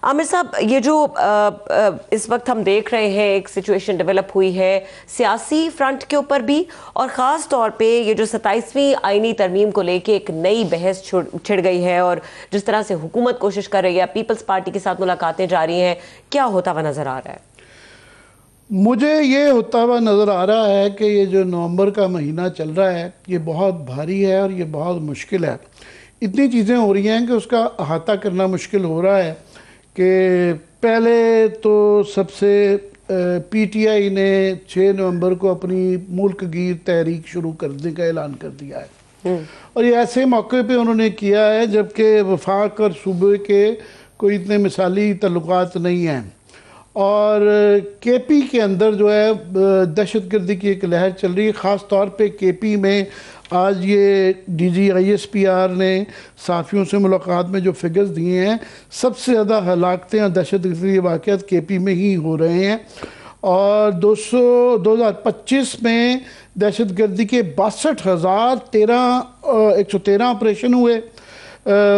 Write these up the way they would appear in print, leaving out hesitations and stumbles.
आमिर साहब, ये जो इस वक्त हम देख रहे हैं, एक सिचुएशन डेवलप हुई है सियासी फ्रंट के ऊपर भी, और ख़ास तौर पे ये जो 27वीं आईनी तरमीम को लेके एक नई बहस छिड़ गई है, और जिस तरह से हुकूमत कोशिश कर रही है, पीपल्स पार्टी के साथ मुलाकातें जारी हैं, क्या होता हुआ नज़र आ रहा है? मुझे ये होता हुआ नज़र आ रहा है कि ये जो नवंबर का महीना चल रहा है ये बहुत भारी है और ये बहुत मुश्किल है। इतनी चीज़ें हो रही हैं कि उसका अहाता करना मुश्किल हो रहा है। कि पहले तो सबसे पीटीआई ने 6 नवंबर को अपनी मुल्क गिर तहरीक शुरू करने का ऐलान कर दिया है, और ये ऐसे मौके पे उन्होंने किया है जबकि वफाक और सूबे के कोई इतने मिसाली तल्लुकात नहीं हैं। और केपी के अंदर जो है दहशतगर्दी की एक लहर चल रही है। ख़ास तौर पे केपी में आज ये DGISPR ने साफ़ियों से मुलाकात में जो फिगर्स दिए हैं, सबसे ज़्यादा हलाकतें और दहशतगर्दी वाक़यात केपी में ही हो रहे हैं। और 2025 में दहशतगर्दी के 113 ऑपरेशन हुए।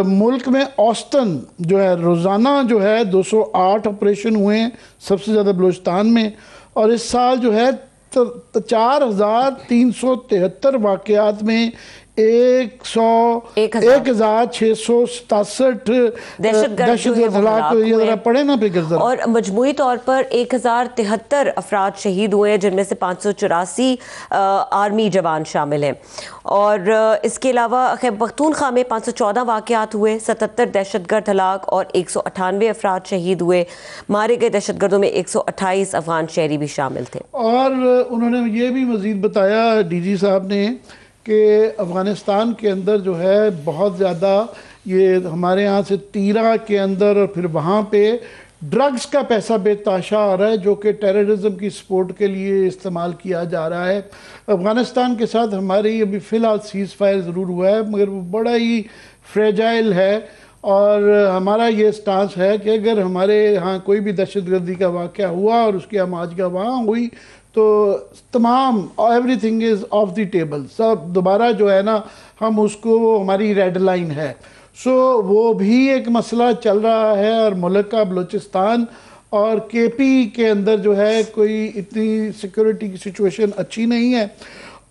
मुल्क में औसतन जो है रोज़ाना जो है 208 ऑपरेशन हुए हैं, सबसे ज़्यादा बलूचिस्तान में। और इस साल जो है 4373 वाक़यात में 1667 दहशतगर्द हलाक हुए पड़े ना फिगर। और मजमूई तौर पर 1073 अफराद शहीद हुए, जिनमें से 584 आर्मी जवान शामिल हैं। और इसके अलावा खैबर पख्तूनख्वा में 514 वाक़यात हुए, 77 दहशतगर्द हलाक और 198 अफराद शहीद हुए। मारे गए दहशतगर्दों में 128 अफगान शहरी भी शामिल थे। और उन्होंने ये भी मज़ीद बताया DG साहब ने कि अफ़गानिस्तान के अंदर जो है बहुत ज़्यादा ये हमारे यहाँ से तीरा के अंदर और फिर वहाँ पे ड्रग्स का पैसा बेतहाशा आ रहा है, जो कि टेररिज्म की सपोर्ट के लिए इस्तेमाल किया जा रहा है। अफ़गानिस्तान के साथ हमारी अभी फ़िलहाल सीज़ फायर ज़रूर हुआ है, मगर वो बड़ा ही फ्रेजाइल है। और हमारा ये स्टांस है कि अगर हमारे यहाँ कोई भी दहशतगर्दी का वाक़या हुआ और उसकी आमाजगा वहाँ हुई तो तमाम everything is of the table, सब दोबारा जो है ना हम उसको, हमारी रेड लाइन है। सो वो भी एक मसला चल रहा है। और मुल्क का बलूचिस्तान और केपी के अंदर जो है कोई इतनी सिक्योरिटी की सिचुएशन अच्छी नहीं है।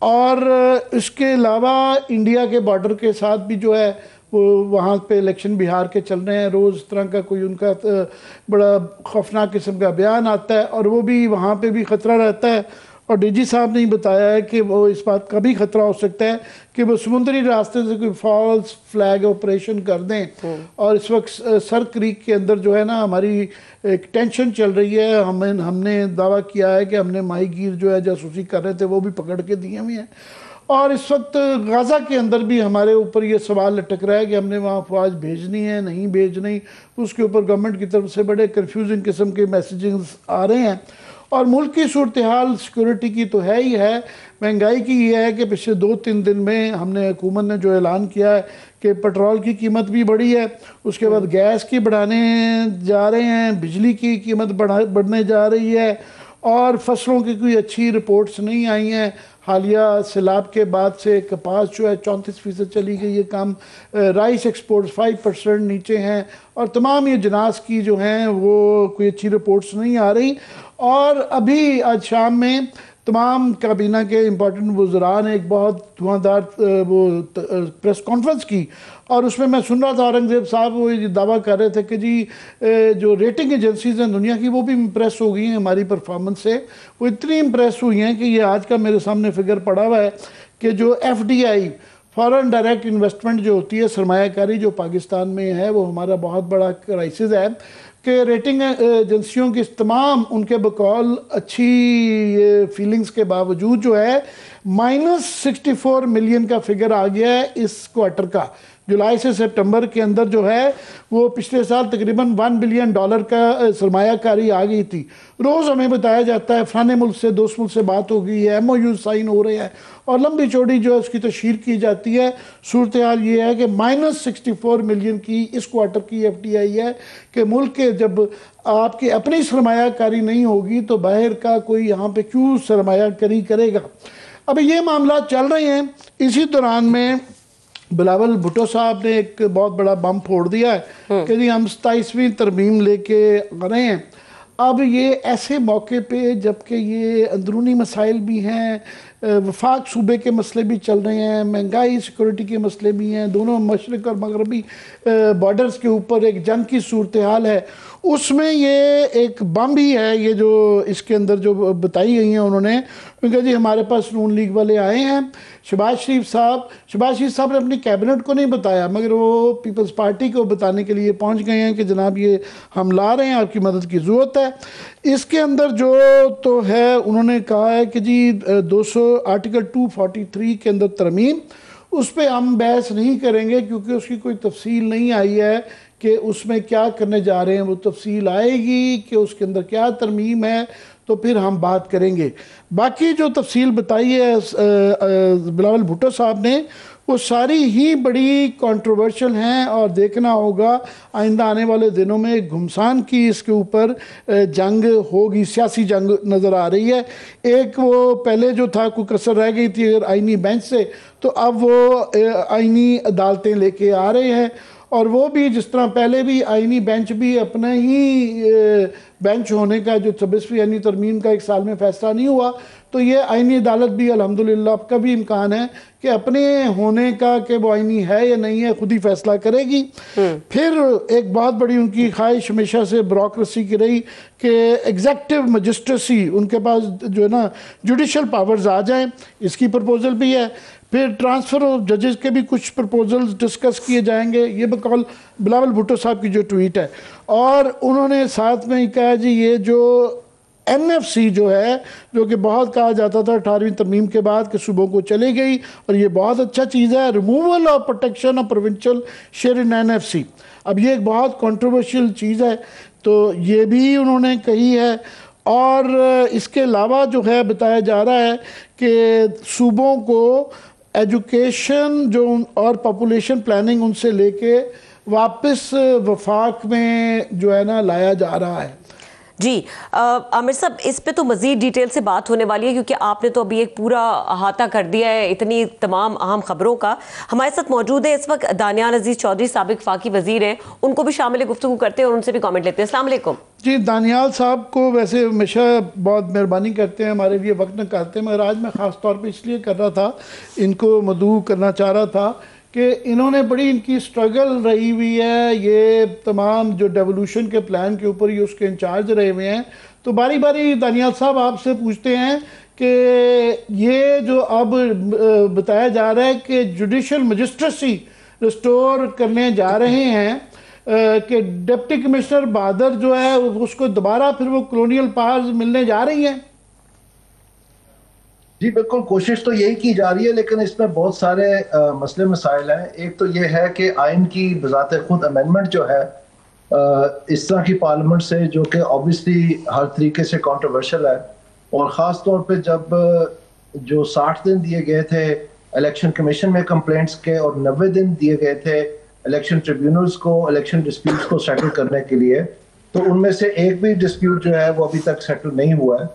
और इसके अलावा इंडिया के बॉर्डर के साथ भी जो है वो वहाँ पे इलेक्शन बिहार के चल रहे हैं, रोज़ तरह का कोई उनका बड़ा खौफनाक किस्म का बयान आता है, और वो भी वहाँ पे भी ख़तरा रहता है। और DG साहब ने बताया है कि वो इस बात का भी ख़तरा हो सकता है कि वो समुद्री रास्ते से कोई फॉल्स फ्लैग ऑपरेशन कर दें। और इस वक्त सर क्रीक के अंदर जो है ना हमारी एक टेंशन चल रही है। हमने दावा किया है कि हमने माही गिर जो है जासूसी कर रहे थे वो भी पकड़ के दिए हुए हैं। और इस वक्त गाज़ा के अंदर भी हमारे ऊपर ये सवाल लटक रहा है कि हमने वहाँ फौज भेजनी है नहीं भेजनी। उसके ऊपर गवर्नमेंट की तरफ से बड़े कन्फ्यूजिंग किस्म के मैसेजिंग्स आ रहे हैं। और मुल्क की सूरत हाल सिक्योरिटी की तो है ही है, महंगाई की ये है कि पिछले 2-3 दिन में हमने हुकूमत ने जो ऐलान किया है कि पेट्रोल की कीमत भी बढ़ी है, उसके बाद गैस की बढ़ाने जा रहे हैं, बिजली की कीमत बढ़ने जा रही है। और फसलों की कोई अच्छी रिपोर्ट्स नहीं आई हैं। हालिया सैलाब के बाद से कपास जो है 34% चली गई है कम, राइस एक्सपोर्ट्स 5% नीचे हैं, और तमाम ये जनास की जो हैं वो कोई अच्छी रिपोर्ट्स नहीं आ रही। और अभी आज शाम में तमाम काबीना के इम्पोर्टेंट वज़रा ने एक बहुत धुआंधार वो प्रेस कॉन्फ्रेंस की, और उसमें मैं सुन रहा था औरंगज़ेब साहब वो ये दावा कर रहे थे कि जी जो रेटिंग एजेंसीज़ हैं दुनिया की वो भी इम्प्रेस हो गई हैं हमारी परफॉर्मेंस से। वो इतनी इम्प्रेस हुई हैं कि ये आज का मेरे सामने फिगर पड़ा हुआ है कि जो FDI फॉरेन डायरेक्ट इन्वेस्टमेंट जो होती है, सरमायाकारी जो पाकिस्तान में है, वो हमारा बहुत बड़ा क्राइसिस है कि रेटिंग एजेंसियों की तमाम उनके बकौल अच्छी फीलिंग्स के बावजूद जो है -64 मिलियन का फिगर आ गया है इस क्वार्टर का। जुलाई से सितंबर के अंदर जो है वो पिछले साल तकरीबन $1 बिलियन का सरमायाकारी आ गई थी। रोज़ हमें बताया जाता है फलाने मुल्क से, दोस्त मुल्क से बात हो गई है, MOU साइन हो रहे हैं, और लंबी चौड़ी जो है उसकी तशहीर की जाती है। सूरत हाल ये है कि -64 मिलियन की इस क्वार्टर की FDI है कि मुल्क के जब आपकी अपनी सरमायाकारी नहीं होगी तो बाहर का कोई यहाँ पे क्यों सरमायाकारी करेगा। अभी ये मामला चल रहे हैं। इसी दौरान में बिलावल भुट्टो साहब ने एक बहुत बड़ा बम फोड़ दिया है कि जी हम 27वीं तरमीम लेके आ रहे हैं। अब ये ऐसे मौके पे जबकि ये अंदरूनी मसाइल भी हैं, वफाक सूबे के मसले भी चल रहे हैं, महंगाई सिक्योरिटी के मसले भी हैं, दोनों मशरक़ और मगरबी बॉर्डर्स के ऊपर एक जंग की सूरत हाल है, उसमें ये एक बम भी है। ये जो इसके अंदर जो बताई गई हैं उन्होंने, क्योंकि जी हमारे पास नून लीग वाले आए हैं, शहबाज शरीफ साहब ने अपनी कैबिनेट को नहीं बताया, मगर वो पीपल्स पार्टी को बताने के लिए पहुंच गए हैं कि जनाब ये हम ला रहे हैं, आपकी मदद की ज़रूरत है। इसके अंदर जो तो है उन्होंने कहा है कि जी 200 आर्टिकल 243 के अंदर तरमीम, उस पर हम बहस नहीं करेंगे क्योंकि उसकी कोई तफसील नहीं आई है कि उसमें क्या करने जा रहे हैं। वो तफसील आएगी कि उसके अंदर क्या तरमीम है तो फिर हम बात करेंगे। बाकी जो तफसील बताई है बिलावल भुट्टो साहब ने, वो सारी ही बड़ी कंट्रोवर्शियल हैं और देखना होगा आइंदा आने वाले दिनों में घुमसान की इसके ऊपर जंग होगी, सियासी जंग नज़र आ रही है। एक वो पहले जो था कोई कसर रह गई थी अगर आइनी बेंच से, तो अब वो आइनी अदालतें लेके आ रहे हैं, और वो भी जिस तरह पहले भी आइनी बेंच भी अपना ही बेंच होने का जो 26वीं आइनी तरमीम का एक साल में फ़ैसला नहीं हुआ, तो ये आइनी अदालत भी अल्हम्दुलिल्लाह का भी इम्कान है कि अपने होने का कि वो आइनी है या नहीं है खुद ही फैसला करेगी। फिर एक बहुत बड़ी उनकी ख्वाहिश हमेशा से ब्यूरोक्रेसी की रही कि एग्जेक्टिव मजिस्ट्रेसी उनके पास जो है ना जुडिशल पावर्स आ जाएं, इसकी प्रपोजल भी है। फिर ट्रांसफ़र ऑफ जजेस के भी कुछ प्रपोजल्स डिस्कस किए जाएंगे, ये बकौल बिलावल भुट्टो साहब की जो ट्वीट है। और उन्होंने साथ में ही कहा जी ये जो NFC जो है, जो कि बहुत कहा जाता था 18वीं तरमीम के बाद कि सूबों को चली गई, और ये बहुत अच्छा चीज़ है, removal of protection of provincial share in NFC। अब ये एक बहुत कंट्रोवर्शियल चीज़ है, तो ये भी उन्होंने कही है। और इसके अलावा जो है बताया जा रहा है कि सूबों को एजुकेशन जो और पॉपुलेशन प्लानिंग उनसे लेके वापस वफाक में जो है ना लाया जा रहा है। जी आमिर साहब, इस पे तो मज़ीद डिटेल से बात होने वाली है क्योंकि आपने तो अभी एक पूरा अहाता कर दिया है इतनी तमाम अहम खबरों का। हमारे साथ मौजूद है इस वक्त दानियाल अजीज़ चौधरी, साबिक फ़ाकी वज़ीर हैं, उनको भी शामिल गुफ्तगू करते हैं और उनसे भी कमेंट लेते हैं। अस्सलाम वालेकुम जी। दानियाल साहब को वैसे हमेशा बहुत मेहरबानी करते हैं, हमारे लिए वक्त निकालते हैं, मगर आज मैं ख़ास तौर पर इसलिए कर रहा था, इनको मदऊ करना चाह रहा था कि इन्होंने बड़ी इनकी स्ट्रगल रही हुई है, ये तमाम जो डेवोल्यूशन के प्लान के ऊपर ये उसके इंचार्ज रहे हुए हैं। तो बारी बारी दानियाल साहब आपसे पूछते हैं कि ये जो अब बताया जा रहा है कि जुडिशल मजिस्ट्रेसी रिस्टोर करने जा रहे हैं, कि डिप्टी कमिश्नर बहादुर जो है उसको दोबारा फिर वो कॉलोनियल पावर्स मिलने जा रही हैं। जी बिल्कुल, कोशिश तो यही की जा रही है, लेकिन इसमें बहुत सारे मसले मसाइल हैं। एक तो ये है कि आइन की बजाते खुद अमेंडमेंट जो है इस तरह की पार्लियामेंट से, जो कि ऑब्वियसली हर तरीके से कंट्रोवर्शियल है, और ख़ास तौर पे जब जो 60 दिन दिए गए थे इलेक्शन कमीशन में कंप्लेंट्स के और 90 दिन दिए गए थे इलेक्शन ट्रिब्यूनल्स को इलेक्शन डिस्प्यूट्स को सेटल करने के लिए, तो उनमें से एक भी डिस्प्यूट जो है वो अभी तक सेटल नहीं हुआ है।